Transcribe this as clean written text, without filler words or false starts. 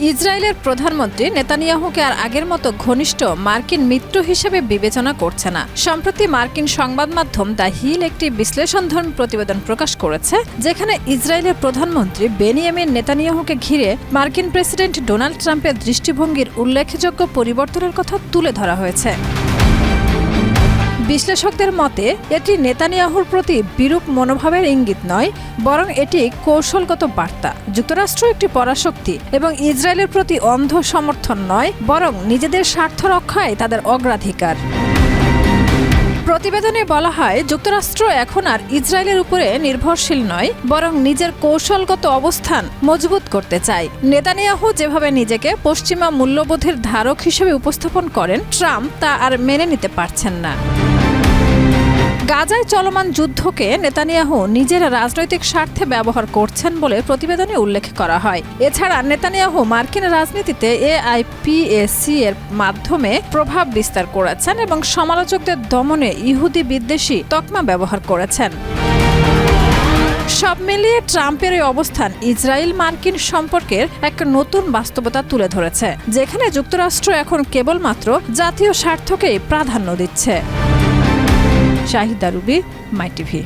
ইসরায়েলের প্রধানমন্ত্রী নেতানিয়াহুকে আর আগের মতো ঘনিষ্ঠ মার্কিন মিত্র হিসেবে বিবেচনা করছে না। সম্প্রতি মার্কিন সংবাদ মাধ্যম দ্য হিল একটি বিশ্লেষণধর্মী প্রতিবেদন প্রকাশ করেছে, যেখানে ইসরায়েলের প্রধানমন্ত্রী বেনিয়ামিন নেতানিয়াহুকে ঘিরে মার্কিন প্রেসিডেন্ট ডোনাল্ড ট্রাম্পের দৃষ্টিভঙ্গির উল্লেখযোগ্য পরিবর্তনের কথা তুলে ধরা হয়েছে। বিশ্লেষকদের মতে এটি নেতানিয়াহুর প্রতি বিরূপ মনোভাবের ইঙ্গিত নয়, বরং এটি কৌশলগত বার্তা। যুক্তরাষ্ট্র একটি পরাশক্তি এবং ইসরায়েলের প্রতি অন্ধ সমর্থন নয়, বরং নিজেদের স্বার্থ রক্ষায় তাদের অগ্রাধিকার। প্রতিবেদনে বলা হয়, যুক্তরাষ্ট্র এখন আর ইসরায়েলের উপরে নির্ভরশীল নয়, বরং নিজের কৌশলগত অবস্থান মজবুত করতে চায়। নেতানিয়াহু যেভাবে নিজেকে পশ্চিমা মূল্যবোধের ধারক হিসেবে উপস্থাপন করেন, ট্রাম্প তা আর মেনে নিতে পারছেন না। গাজায় চলমান যুদ্ধকে নেতানিয়াহু নিজের রাজনৈতিক স্বার্থে ব্যবহার করছেন বলে প্রতিবেদনে উল্লেখ করা হয়। এছাড়া নেতানিয়াহু মার্কিন রাজনীতিতে এআইপিএসি এর মাধ্যমে প্রভাব বিস্তার করেছেন এবং সমালোচকদের দমনে ইহুদি বিদ্বেষী তকমা ব্যবহার করেছেন। সব মিলিয়ে ট্রাম্পের এই অবস্থান ইসরায়েল মার্কিন সম্পর্কের এক নতুন বাস্তবতা তুলে ধরেছে, যেখানে যুক্তরাষ্ট্র এখন কেবলমাত্র জাতীয় স্বার্থকেই প্রাধান্য দিচ্ছে। শাহিদা রুবি, মাই টিভি।